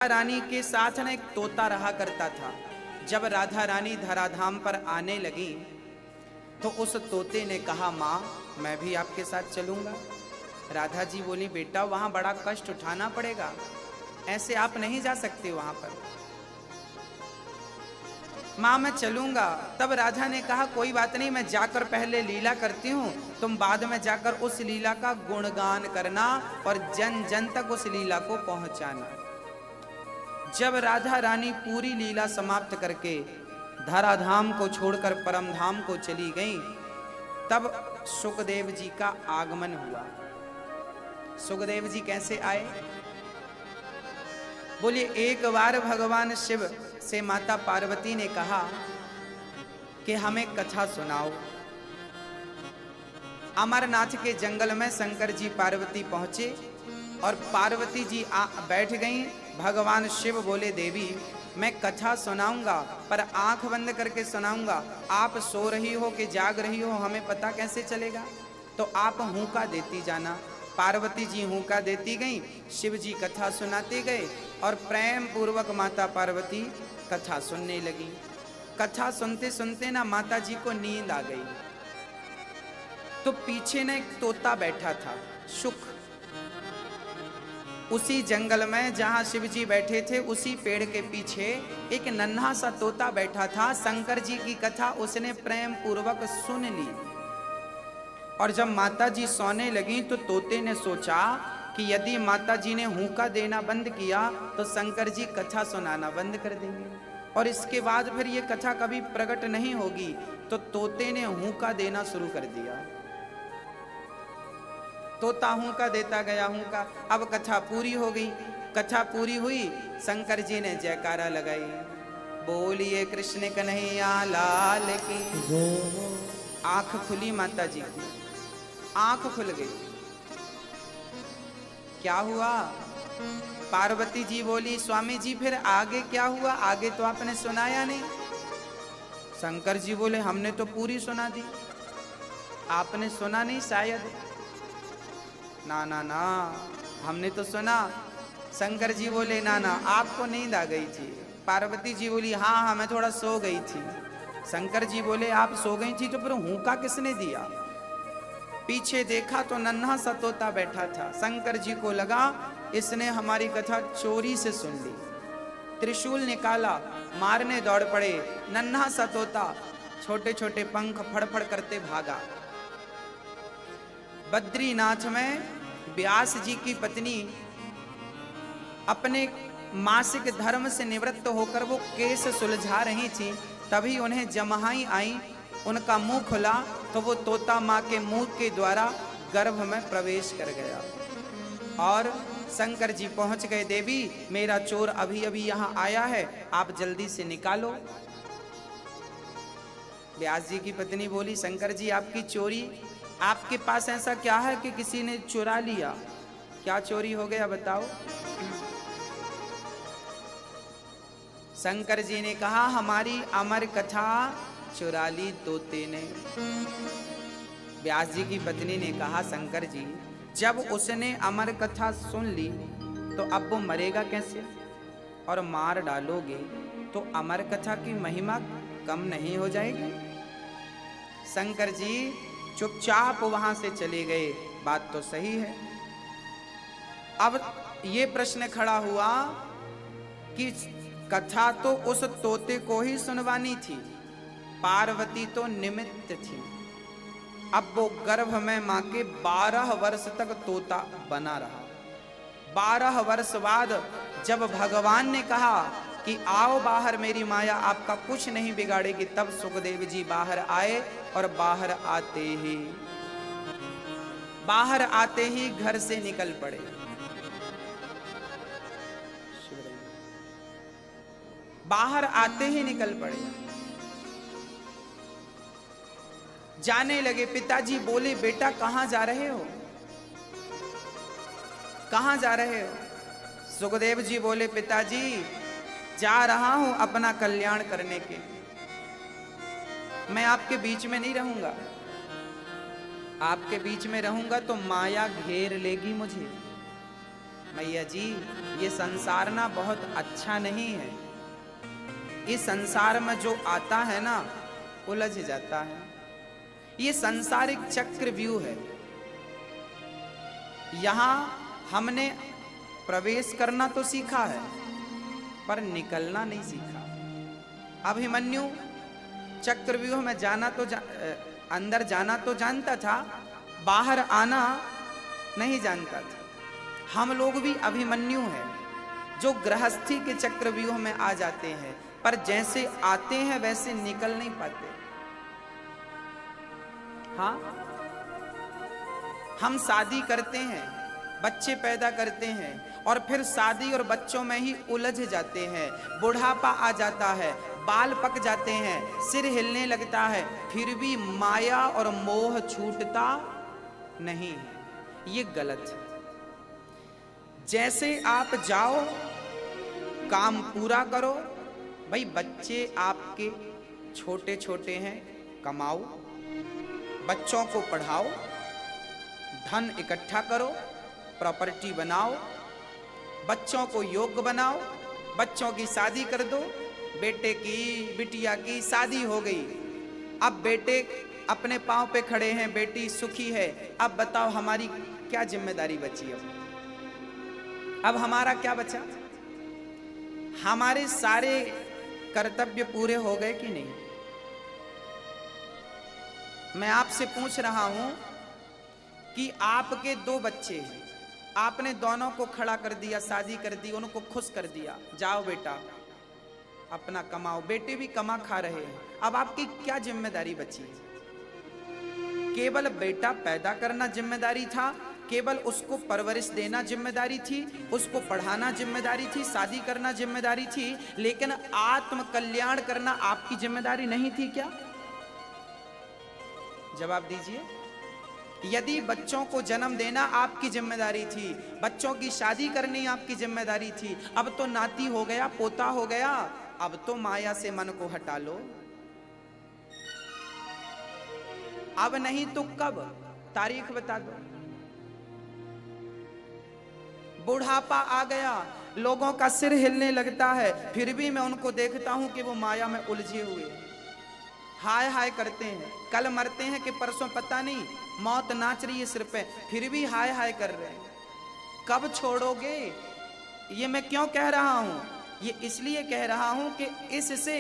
रानी के साथ ना एक तोता रहा करता था। जब राधा रानी धराधाम पर आने लगी तो उस तोते ने कहा, माँ मैं भी आपके साथ चलूंगा। राधा जी बोली, बेटा वहां बड़ा कष्ट उठाना पड़ेगा, ऐसे आप नहीं जा सकते वहां पर। माँ मैं चलूंगा। तब राधा ने कहा, कोई बात नहीं, मैं जाकर पहले लीला करती हूँ, तुम बाद में जाकर उस लीला का गुणगान करना और जन जन तक उस लीला को पहुंचाना। जब राधा रानी पूरी लीला समाप्त करके धराधाम को छोड़कर परम धाम को चली गईं, तब सुखदेव जी का आगमन हुआ। सुखदेव जी कैसे आए? बोलिए, एक बार भगवान शिव से माता पार्वती ने कहा कि हमें कथा सुनाओ। अमरनाथ के जंगल में शंकर जी पार्वती पहुंचे और पार्वती जी बैठ गईं। भगवान शिव बोले, देवी मैं कथा सुनाऊंगा पर आंख बंद करके सुनाऊंगा, आप सो रही हो कि जाग रही हो हमें पता कैसे चलेगा, तो आप हुंका देती जाना। पार्वती जी हुंका देती गईं, शिव जी कथा सुनाते गए और प्रेम पूर्वक माता पार्वती कथा सुनने लगी। कथा सुनते सुनते ना माता जी को नींद आ गई। तो पीछे ना एक तोता बैठा था, शुक। उसी जंगल में जहां शिव जी बैठे थे, उसी पेड़ के पीछे एक नन्हा सा तोता बैठा था। शंकर जी की कथा उसने प्रेम पूर्वक सुन ली। और जब माता जी सोने लगी तो तोते ने सोचा कि यदि माता जी ने हुंका देना बंद किया तो शंकर जी कथा सुनाना बंद कर देंगे और इसके बाद फिर ये कथा कभी प्रकट नहीं होगी। तो तोते ने हुंका देना शुरू कर दिया। तोता हुंका देता गया, हुंका। अब कथा पूरी हो गई। कथा पूरी हुई, शंकर जी ने जयकारा लगाई, बोलिए कृष्ण कन्हैया लाल की। आंख खुली माता जी की, आंख खुल गई। क्या हुआ? पार्वती जी बोली, स्वामी जी फिर आगे क्या हुआ? आगे तो आपने सुनाया नहीं। शंकर जी बोले, हमने तो पूरी सुना दी, आपने सुना नहीं शायद। ना ना ना, हमने तो सुना। शंकर जी बोले, ना ना आपको नींद आ गई थी। पार्वती जी बोली, हाँ हाँ मैं थोड़ा सो गई थी। शंकर जी बोले, आप सो गई थी तो फिर हुंका किसने दिया? पीछे देखा तो नन्हा सा तोता बैठा था। शंकर जी को लगा इसने हमारी कथा चोरी से सुन ली। त्रिशूल निकाला, मारने दौड़ पड़े। नन्हा सा तोता छोटे छोटे पंख फड़फड़ करते भागा। बद्रीनाथ में व्यास जी की पत्नी अपने मासिक धर्म से निवृत्त होकर वो केस सुलझा रही थी, तभी उन्हें जमहाई आई। उनका मुंह खुला तो वो तोता माँ के मुंह के द्वारा गर्भ में प्रवेश कर गया और शंकर जी पहुंच गए। देवी मेरा चोर अभी अभी यहाँ आया है, आप जल्दी से निकालो। व्यास जी की पत्नी बोली, शंकर जी आपकी चोरी, आपके पास ऐसा क्या है कि किसी ने चुरा लिया? क्या चोरी हो गया बताओ? शंकर जी ने कहा, हमारी अमर कथा चुरा ली तोते ने। व्यास जी की पत्नी ने कहा, शंकर जी जब उसने अमर कथा सुन ली तो अब वो मरेगा कैसे? और मार डालोगे तो अमर कथा की महिमा कम नहीं हो जाएगी? शंकर जी चुपचाप वहां से चले गए। बात तो सही है। अब ये प्रश्न खड़ा हुआ कि कथा तो उस तोते को ही सुनवानी थी, पार्वती तो निमित्त थी। अब वो गर्भ में मां के 12 वर्ष तक तोता बना रहा। 12 वर्ष बाद जब भगवान ने कहा कि आओ बाहर, मेरी माया आपका कुछ नहीं बिगाड़ेगी, तब सुखदेव जी बाहर आए और बाहर आते ही घर से निकल पड़े। बाहर आते ही निकल पड़े, जाने लगे। पिताजी बोले, बेटा कहां जा रहे हो? कहां जा रहे हो? सुखदेव जी बोले, पिताजी जा रहा हूं अपना कल्याण करने के, मैं आपके बीच में नहीं रहूंगा। आपके बीच में रहूंगा तो माया घेर लेगी मुझे। मैया जी ये संसार ना बहुत अच्छा नहीं है, इस संसार में जो आता है ना उलझ जाता है। ये संसार एक चक्रव्यूह है, यहां हमने प्रवेश करना तो सीखा है पर निकलना नहीं सीखा। अभिमन्यु चक्रव्यूह में अंदर जाना तो जानता था, बाहर आना नहीं जानता था। हम लोग भी अभिमन्यु हैं जो गृहस्थी के चक्रव्यूह में आ जाते हैं, पर जैसे आते हैं वैसे निकल नहीं पाते। हाँ, हम शादी करते हैं, बच्चे पैदा करते हैं और फिर शादी और बच्चों में ही उलझ जाते हैं। बुढ़ापा आ जाता है, बाल पक जाते हैं, सिर हिलने लगता है, फिर भी माया और मोह छूटता नहीं है। ये गलत है। जैसे आप जाओ, काम पूरा करो। भाई बच्चे आपके छोटे छोटे हैं, कमाओ, बच्चों को पढ़ाओ, धन इकट्ठा करो, प्रॉपर्टी बनाओ, बच्चों को योग्य बनाओ, बच्चों की शादी कर दो। बेटे की बिटिया की शादी हो गई, अब बेटे अपने पांव पे खड़े हैं, बेटी सुखी है। अब बताओ हमारी क्या जिम्मेदारी बची? अब हमारा क्या बचा? हमारे सारे कर्तव्य पूरे हो गए कि नहीं? मैं आपसे पूछ रहा हूं कि आपके 2 बच्चे हैं, आपने दोनों को खड़ा कर दिया, शादी कर दी, उनको खुश कर दिया, जाओ बेटा अपना कमाओ। बेटे भी कमा खा रहे हैं, अब आपकी क्या जिम्मेदारी बची? केवल बेटा पैदा करना जिम्मेदारी था, केवल उसको परवरिश देना जिम्मेदारी थी, उसको पढ़ाना जिम्मेदारी थी, शादी करना जिम्मेदारी थी, लेकिन आत्म कल्याण करना आपकी जिम्मेदारी नहीं थी क्या? जवाब दीजिए। यदि बच्चों को जन्म देना आपकी जिम्मेदारी थी, बच्चों की शादी करनी आपकी जिम्मेदारी थी, अब तो नाती हो गया, पोता हो गया, अब तो माया से मन को हटा लो। अब नहीं तो कब? तारीख बता दो। बुढ़ापा आ गया, लोगों का सिर हिलने लगता है, फिर भी मैं उनको देखता हूं कि वो माया में उलझे हुए हाय हाय करते हैं। कल मरते हैं कि परसों पता नहीं, मौत नाच रही है सिर पे, फिर भी हाय हाय कर रहे हैं। कब छोड़ोगे? ये मैं क्यों कह रहा हूं? ये इसलिए कह रहा हूं कि इससे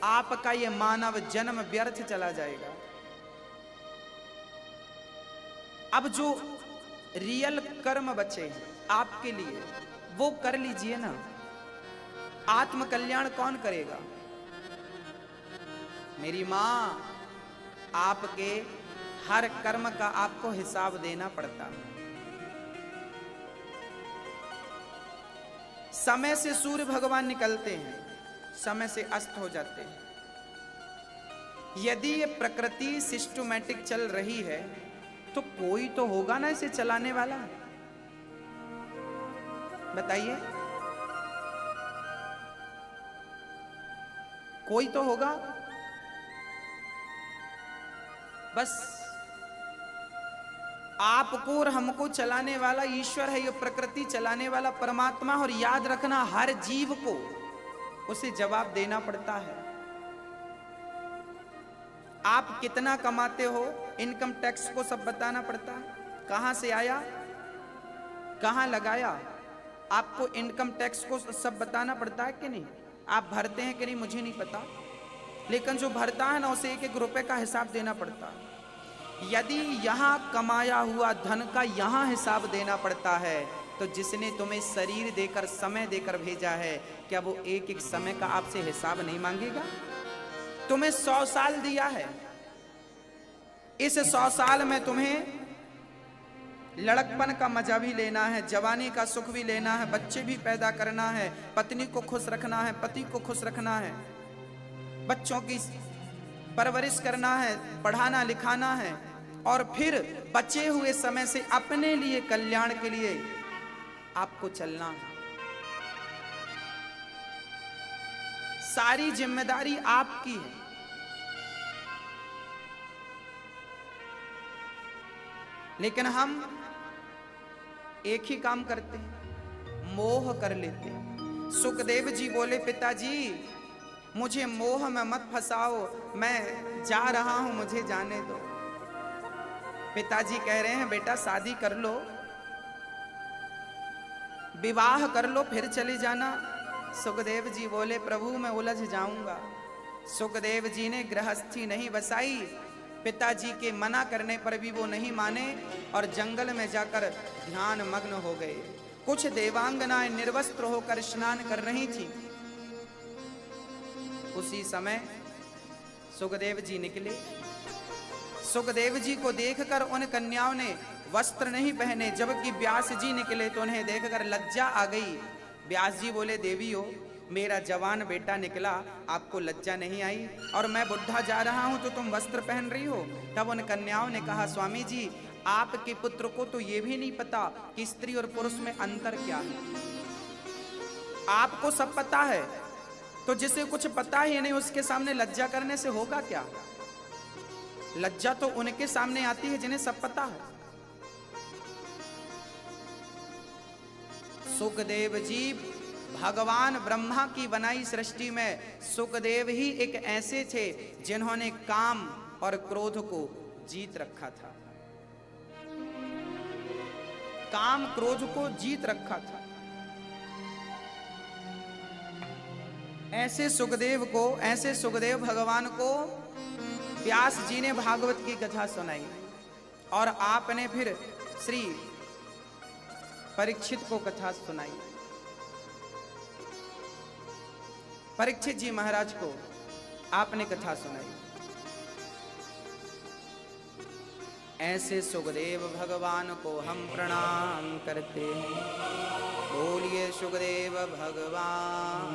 आपका ये मानव जन्म व्यर्थ चला जाएगा। अब जो रियल कर्म बचे हैं आपके लिए, वो कर लीजिए ना। आत्म कल्याण कौन करेगा? मेरी मां, आपके हर कर्म का आपको हिसाब देना पड़ता है। समय से सूर्य भगवान निकलते हैं, समय से अस्त हो जाते हैं। यदि ये प्रकृति सिस्टमैटिक चल रही है तो कोई तो होगा ना इसे चलाने वाला। बताइए, कोई तो होगा। बस आपको और हमको चलाने वाला ईश्वर है, ये प्रकृति चलाने वाला परमात्मा। और याद रखना, हर जीव को उसे जवाब देना पड़ता है। आप कितना कमाते हो, इनकम टैक्स को सब बताना पड़ता है। कहां से आया, कहां लगाया, आपको इनकम टैक्स को सब बताना पड़ता है कि नहीं? आप भरते हैं कि नहीं मुझे नहीं पता, लेकिन जो भरता है ना उसे 1-1 रुपए का हिसाब देना पड़ता है। यदि यहां कमाया हुआ धन का यहां हिसाब देना पड़ता है, तो जिसने तुम्हें शरीर देकर, समय देकर भेजा है, क्या वो 1-1 समय का आपसे हिसाब नहीं मांगेगा? तुम्हें 100 साल दिया है, इस 100 साल में तुम्हें लड़कपन का मजा भी लेना है, जवानी का सुख भी लेना है, बच्चे भी पैदा करना है, पत्नी को खुश रखना है, पति को खुश रखना है, बच्चों की परवरिश करना है, पढ़ाना लिखाना है, और फिर बचे हुए समय से अपने लिए, कल्याण के लिए आपको चलना है। सारी जिम्मेदारी आपकी है। लेकिन हम एक ही काम करते हैं, मोह कर लेते। सुखदेव जी बोले पिताजी मुझे मोह में मत फंसाओ, मैं जा रहा हूं, मुझे जाने दो। पिताजी कह रहे हैं बेटा शादी कर लो, विवाह कर लो, फिर चले जाना। सुखदेव जी बोले प्रभु मैं उलझ जाऊंगा। सुखदेव जी ने गृहस्थी नहीं बसाई, पिताजी के मना करने पर भी वो नहीं माने और जंगल में जाकर ध्यान मग्न हो गए। कुछ देवांगनाएं निर्वस्त्र होकर स्नान कर रही थी। उसी समय सुखदेव जी निकले। सुखदेव जी को देखकर उन कन्याओं ने वस्त्र नहीं पहने, जबकि व्यास जी निकले तो उन्हें देखकर लज्जा आ गई। व्यास जी बोले देवियों मेरा जवान बेटा निकला, आपको लज्जा नहीं आई और मैं बुढ़ा जा रहा हूं तो तुम वस्त्र पहन रही हो। तब उन कन्याओं ने कहा स्वामी जी आपके पुत्र को तो ये भी नहीं पता कि स्त्री और पुरुष में अंतर क्या है, आपको सब पता है, तो जिसे कुछ पता ही नहीं उसके सामने लज्जा करने से होगा क्या? लज्जा तो उनके सामने आती है जिन्हें सब पता है। सुखदेव जी भगवान ब्रह्मा की बनाई सृष्टि में सुखदेव ही एक ऐसे थे जिन्होंने काम और क्रोध को जीत रखा था, काम क्रोध को जीत रखा था। ऐसे सुखदेव भगवान को व्यास जी ने भागवत की कथा सुनाई और आपने फिर श्री परीक्षित को कथा सुनाई। परीक्षित जी महाराज को आपने कथा सुनाई। ऐसे सुखदेव भगवान को हम प्रणाम करते हैं। बोलिए सुखदेव भगवान